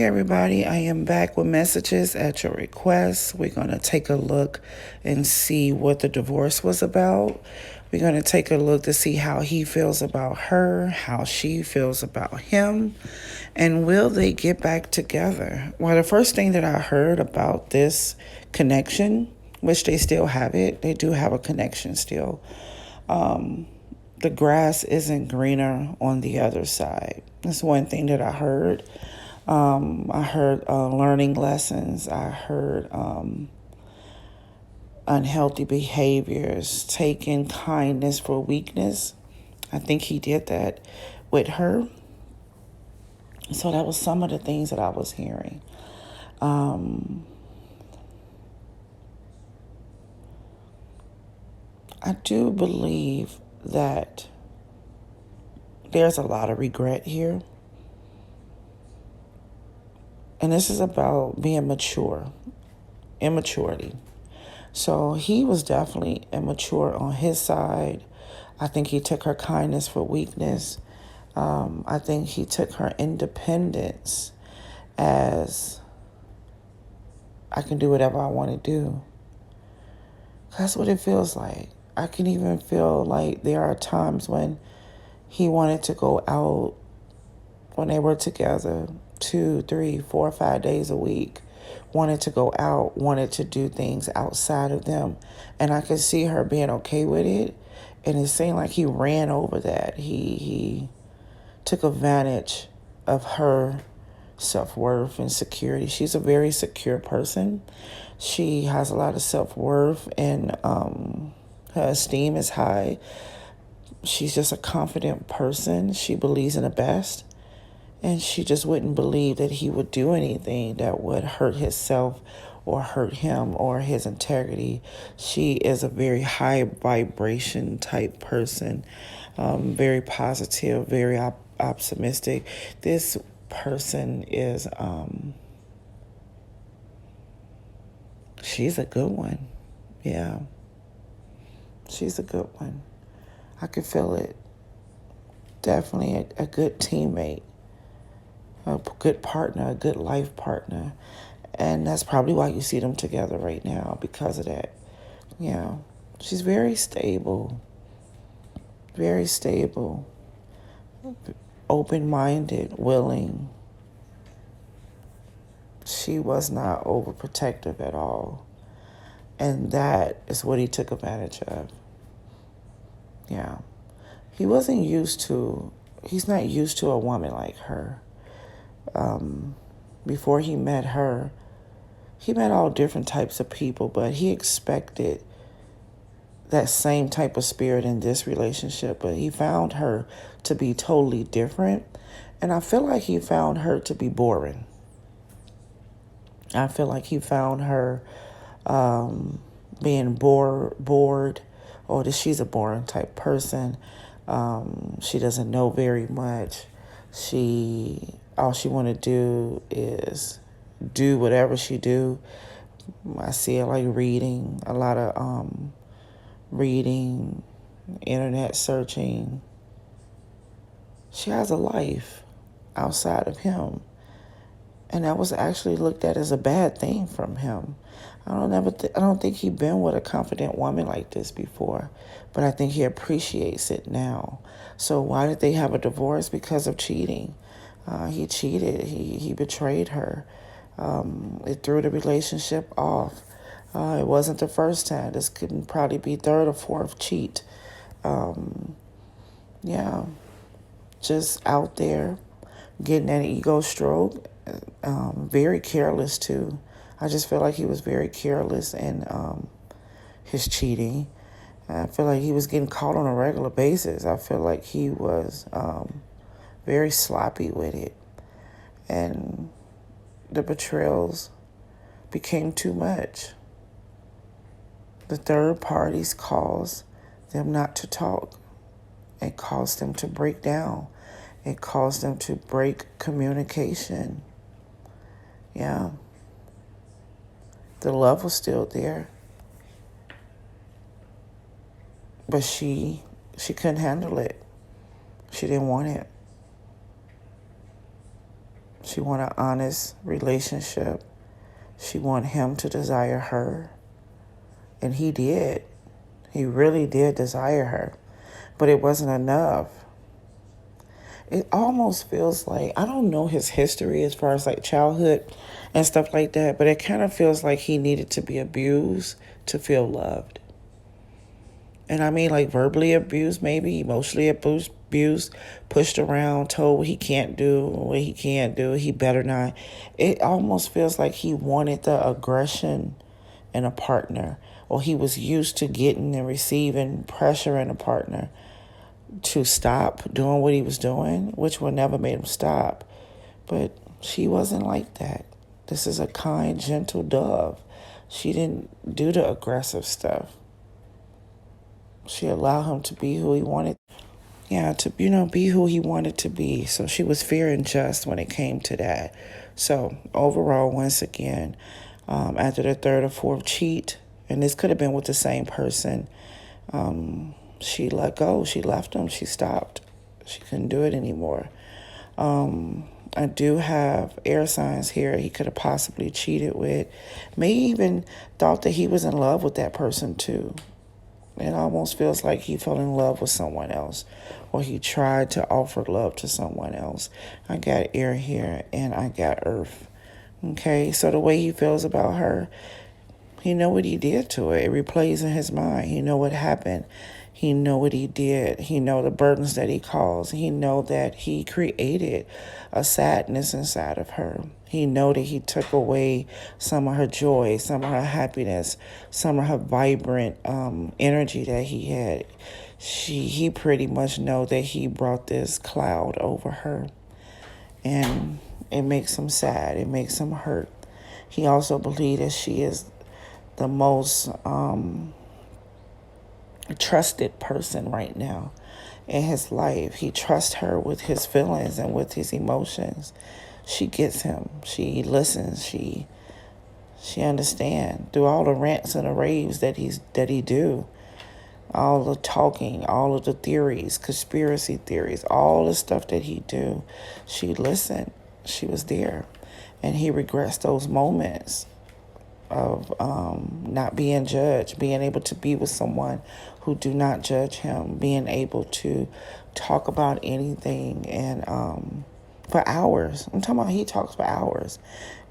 Hey everybody, I am back with messages at your request. We're going to take a look and see what the divorce was about. We're going to take a look to see how he feels about her, how she feels about him, and will they get back together? Well, the first thing that I heard about this connection, which they still have it, they do have a connection still. The grass isn't greener on the other side. That's one thing that I heard. I heard learning lessons. I heard unhealthy behaviors, taking kindness for weakness. I think he did that with her. So that was some of the things that I was hearing. I do believe that there's a lot of regret here. And this is about being mature, immaturity. So he was definitely immature on his side. I think he took her kindness for weakness. I think he took her independence as I can do whatever I want to do. That's what it feels like. I can even feel like there are times when he wanted to go out when they were together 2, 3, 4, 5 days a week, wanted to go out, wanted to do things outside of them. And I could see her being okay with it. And it seemed like he ran over that. He took advantage of her self-worth and security. She's a very secure person. She has a lot of self-worth and her esteem is high. She's just a confident person. She believes in the best. And she just wouldn't believe that he would do anything that would hurt himself or hurt him or his integrity. She is a very high vibration type person, very positive, very optimistic. This person is, she's a good one. Yeah, she's a good one. I could feel it. Definitely a good teammate. A good partner, a good life partner. And that's probably why you see them together right now, because of that. Yeah. She's very stable, open-minded, willing. She was not overprotective at all. And that is what he took advantage of. Yeah. He's not used to a woman like her. Before he met her, he met all different types of people, but he expected that same type of spirit in this relationship, but he found her to be totally different. And I feel like he found her to be boring. I feel like he found her being bored, or that she's a boring type person. She doesn't know very much. All she want to do is do whatever she do. I see her like reading, a lot of reading, internet searching. She has a life outside of him. And that was actually looked at as a bad thing from him. I don't think he'd been with a confident woman like this before, but I think he appreciates it now. So why did they have a divorce? Because of cheating. He cheated. He betrayed her. It threw the relationship off. It wasn't the first time. This could probably be third or fourth cheat. Yeah, just out there getting an ego stroke. Very careless too. I just feel like he was very careless in his cheating. I feel like he was getting caught on a regular basis. I feel like he was very sloppy with it. And the betrayals became too much. The third parties caused them not to talk. It caused them to break down. It caused them to break communication. Yeah. The love was still there. But she couldn't handle it. She didn't want it. She want an honest relationship. She want him to desire her. And he did. He really did desire her. But it wasn't enough. It almost feels like, I don't know his history as far as like childhood and stuff like that, but it kind of feels like he needed to be abused to feel loved. And I mean like verbally abused, maybe emotionally abused, pushed around, told what he can't do, what he can't do, he better not. It almost feels like he wanted the aggression in a partner, or he was used to getting and receiving pressure in a partner to stop doing what he was doing, which would never made him stop. But she wasn't like that. This is a kind, gentle dove. She didn't do the aggressive stuff. She allowed him to be who he wanted. Yeah, to, be who he wanted to be. So she was fair and just when it came to that. So overall, once again, after the third or fourth cheat, and this could have been with the same person, she let go. She left him. She stopped. She couldn't do it anymore. I do have air signs here he could have possibly cheated with. May even thought that he was in love with that person too. It almost feels like he fell in love with someone else, or he tried to offer love to someone else. I got air here and I got earth. Okay, so the way he feels about her, he know what he did to her. It replays in his mind. He know what happened. He know what he did. He know the burdens that he caused. He know that he created a sadness inside of her. He know that he took away some of her joy, some of her happiness, some of her vibrant energy that he had. He pretty much know that he brought this cloud over her. And it makes him sad. It makes him hurt. He also believes that she is the most trusted person right now in his life. He trusts her with his feelings and with his emotions. She gets him. She listens. She understands through all the rants and the raves that he do. All the talking, all of the theories, conspiracy theories, all the stuff that he do. She listened. She was there. And he regrets those moments of not being judged, being able to be with someone who do not judge him, being able to talk about anything and for hours. I'm talking about he talks for hours,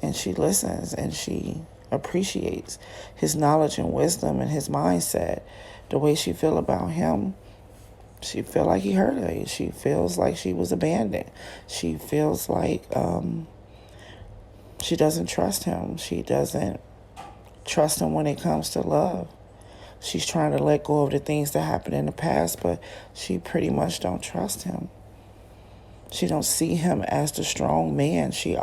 and she listens and she appreciates his knowledge and wisdom and his mindset. The way she feel about him, she feel like he hurt her. She feels like she was abandoned. She feels like she doesn't trust him. She doesn't trust him when it comes to love. She's trying to let go of the things that happened in the past, but she pretty much don't trust him. She don't see him as the strong man she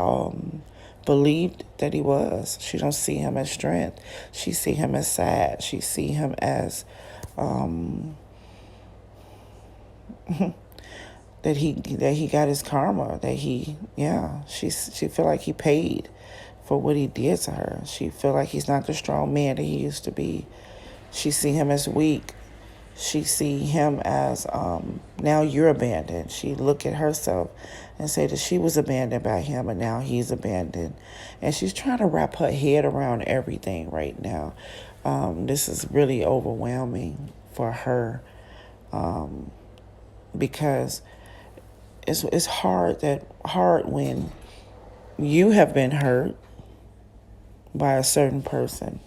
believed that he was. She don't see him as strength. She see him as sad. She see him as that he got his karma. She feel like he paid for what he did to her. She feel like he's not the strong man that he used to be. She see him as weak. She see him as now you're abandoned. She look at herself and say that she was abandoned by him and now he's abandoned. And she's trying to wrap her head around everything right now. This is really overwhelming for her because it's hard when you have been hurt by a certain person.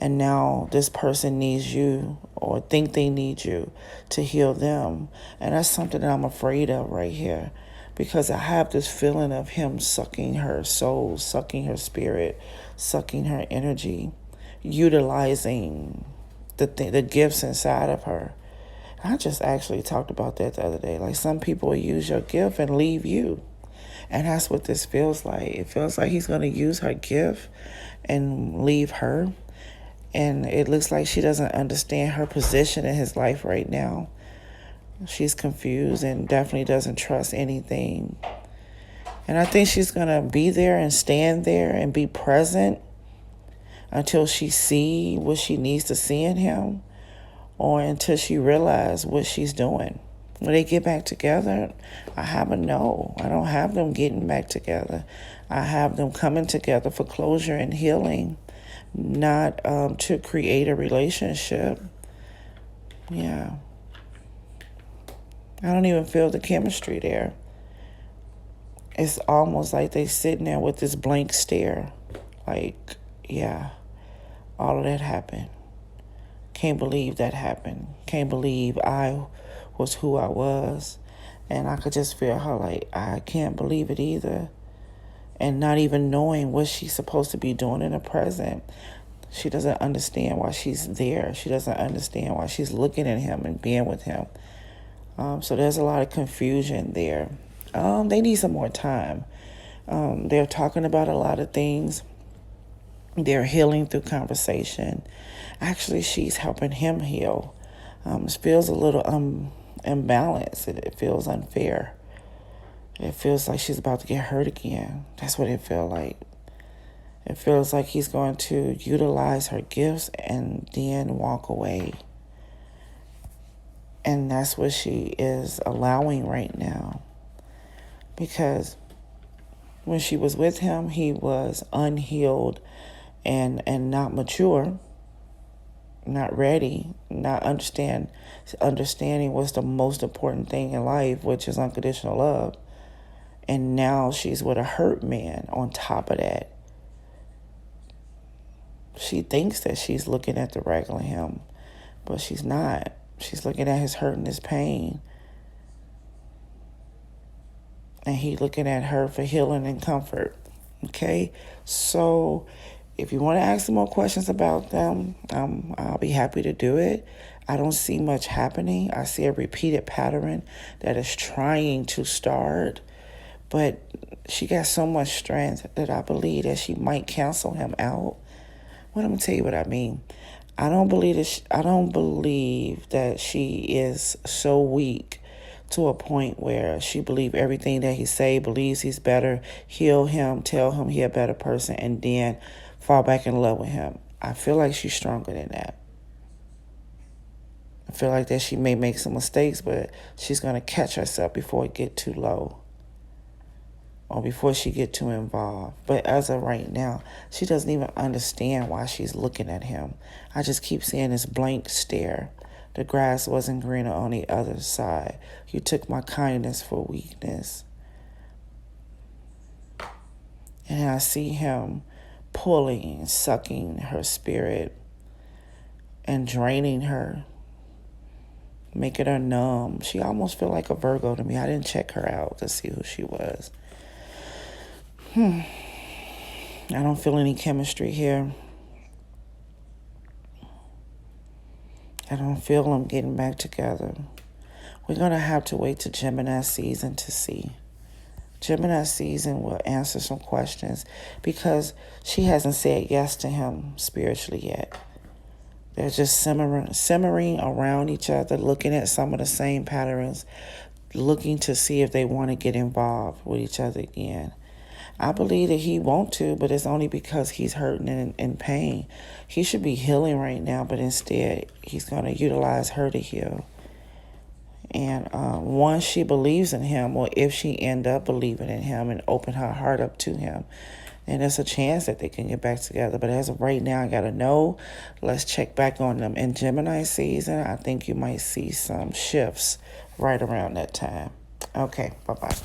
And now this person needs you or think they need you to heal them. And that's something that I'm afraid of right here. Because I have this feeling of him sucking her soul, sucking her spirit, sucking her energy, utilizing the gifts inside of her. I just actually talked about that the other day. Like some people will use your gift and leave you. And that's what this feels like. It feels like he's going to use her gift and leave her. And it looks like she doesn't understand her position in his life right now. She's confused and definitely doesn't trust anything. And I think she's going to be there and stand there and be present until she see what she needs to see in him, or until she realizes what she's doing When they get back together, I have a no. I don't have them getting back together. I have them coming together for closure and healing, not to create a relationship. Yeah. I don't even feel the chemistry there. It's almost like they sitting there with this blank stare. Like, yeah, all of that happened. Can't believe that happened. Can't believe I was who I was. And I could just feel her like, I can't believe it either. And not even knowing what she's supposed to be doing in the present. She doesn't understand why she's there. She doesn't understand why she's looking at him and being with him. So there's a lot of confusion there. They need some more time. They're talking about a lot of things. They're healing through conversation. Actually, she's helping him heal. It feels a little imbalanced. It feels unfair. It feels like she's about to get hurt again. That's what it feels like. It feels like he's going to utilize her gifts and then walk away. And that's what she is allowing right now. Because when she was with him, he was unhealed and not mature, not ready, not understanding what's the most important thing in life, which is unconditional love. And now she's with a hurt man on top of that. She thinks that she's looking at the regular him, but she's not. She's looking at his hurt and his pain. And he looking at her for healing and comfort. Okay? So if you want to ask some more questions about them, I'll be happy to do it. I don't see much happening. I see a repeated pattern that is trying to start. But she got so much strength that I believe that she might cancel him out. Well, I'm going to tell you what I mean. I don't believe that she is so weak to a point where she believes everything that he say, believes he's better, heal him, tell him he a better person, and then fall back in love with him. I feel like she's stronger than that. I feel like that she may make some mistakes, but she's going to catch herself before it get too low or before she get too involved. But as of right now, she doesn't even understand why she's looking at him. I just keep seeing this blank stare. The grass wasn't greener on the other side. You took my kindness for weakness. And I see him pulling, sucking her spirit and draining her, making her numb. She almost feel like a Virgo to me. I didn't check her out to see who she was. I don't feel any chemistry here. I don't feel them getting back together. We're going to have to wait to Gemini season to see. Gemini season will answer some questions because she hasn't said yes to him spiritually yet. They're just simmering around each other, looking at some of the same patterns, looking to see if they want to get involved with each other again. I believe that he wants to, but it's only because he's hurting and in pain. He should be healing right now, but instead he's going to utilize her to heal. And once she believes in him, or if she end up believing in him and open her heart up to him, then there's a chance that they can get back together. But as of right now, I got to know. Let's check back on them. In Gemini season, I think you might see some shifts right around that time. Okay, bye-bye.